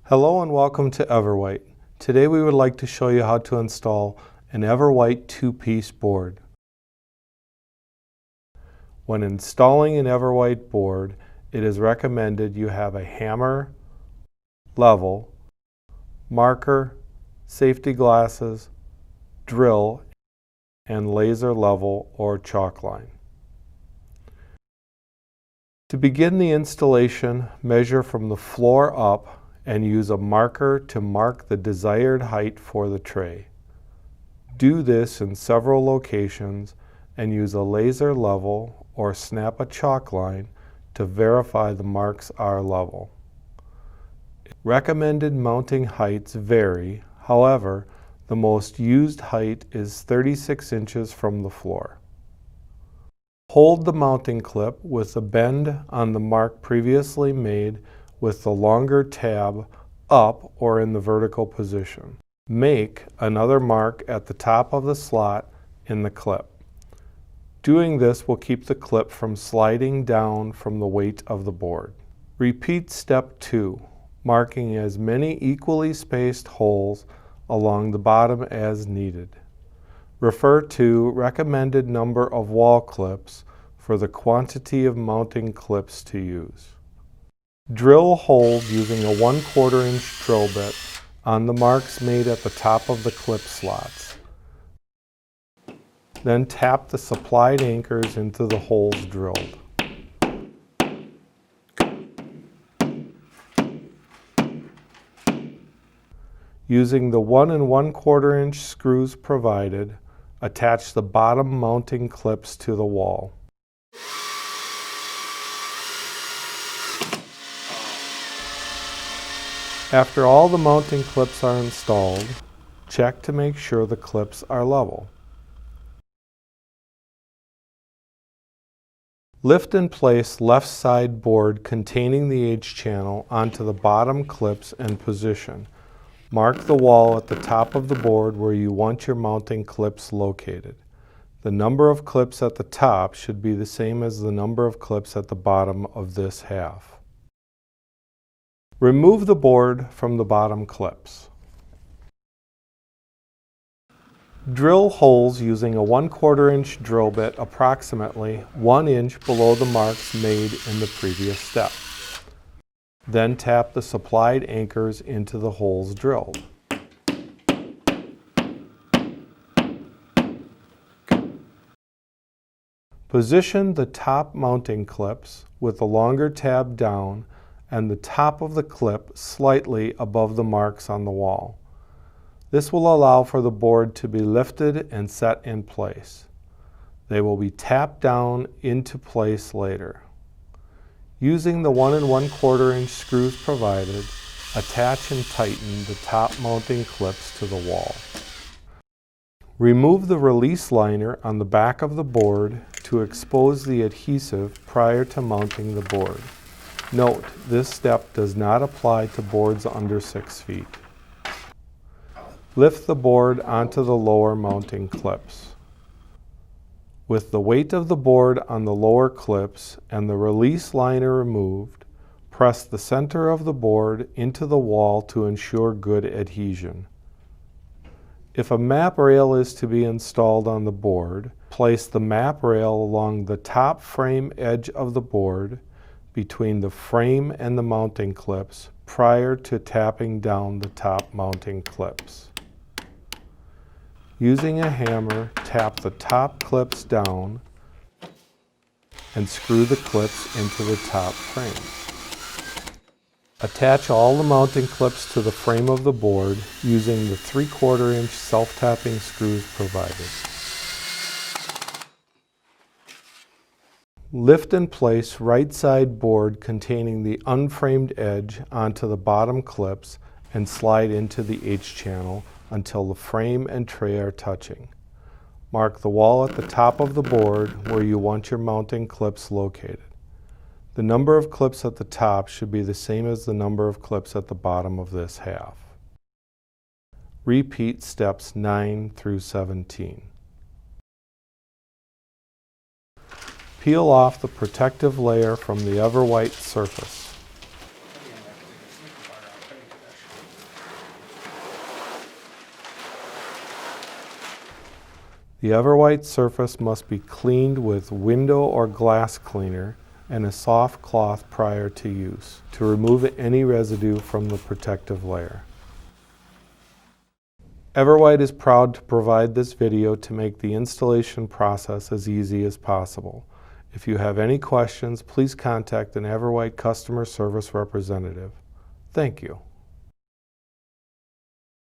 Hello and welcome to EverWhite. Today we would like to show you how to install an EverWhite two-piece board. When installing an EverWhite board, it is recommended you have a hammer, level, marker, safety glasses, drill, and laser level or chalk line. To begin the installation, measure from the floor up and use a marker to mark the desired height for the tray. Do this in several locations and use a laser level or snap a chalk line to verify the marks are level. Recommended mounting heights vary, however, the most used height is 36 inches from the floor. Hold the mounting clip with a bend on the mark previously made with the longer tab up or in the vertical position. Make another mark at the top of the slot in the clip. Doing this will keep the clip from sliding down from the weight of the board. Repeat step 2, marking as many equally spaced holes along the bottom as needed. Refer to recommended number of wall clips for the quantity of mounting clips to use. Drill holes using a 1/4 inch drill bit on the marks made at the top of the clip slots. Then tap the supplied anchors into the holes drilled. Using the 1 1/4 inch screws provided, attach the bottom mounting clips to the wall. After all the mounting clips are installed, check to make sure the clips are level. Lift and place left side board containing the H channel onto the bottom clips and position. Mark the wall at the top of the board where you want your mounting clips located. The number of clips at the top should be the same as the number of clips at the bottom of this half. Remove the board from the bottom clips. Drill holes using a 1/4 inch drill bit approximately 1 inch below the marks made in the previous step. Then tap the supplied anchors into the holes drilled. Position the top mounting clips with the longer tab down and the top of the clip slightly above the marks on the wall. This will allow for the board to be lifted and set in place. They will be tapped down into place later. Using the 1 1/4 inch screws provided, attach and tighten the top mounting clips to the wall. Remove the release liner on the back of the board to expose the adhesive prior to mounting the board. Note, this step does not apply to boards under 6 feet. Lift the board onto the lower mounting clips. With the weight of the board on the lower clips and the release liner removed, press the center of the board into the wall to ensure good adhesion. If a map rail is to be installed on the board, place the map rail along the top frame edge of the board between the frame and the mounting clips prior to tapping down the top mounting clips. Using a hammer, tap the top clips down and screw the clips into the top frame. Attach all the mounting clips to the frame of the board using the 3/4 inch self-tapping screws provided. Lift and place right side board containing the unframed edge onto the bottom clips and slide into the H channel until the frame and tray are touching. Mark the wall at the top of the board where you want your mounting clips located. The number of clips at the top should be the same as the number of clips at the bottom of this half. Repeat steps 9 through 17. Peel off the protective layer from the EverWhite surface. The EverWhite surface must be cleaned with window or glass cleaner and a soft cloth prior to use to remove any residue from the protective layer. EverWhite is proud to provide this video to make the installation process as easy as possible. If you have any questions, please contact an EverWhite customer service representative. Thank you.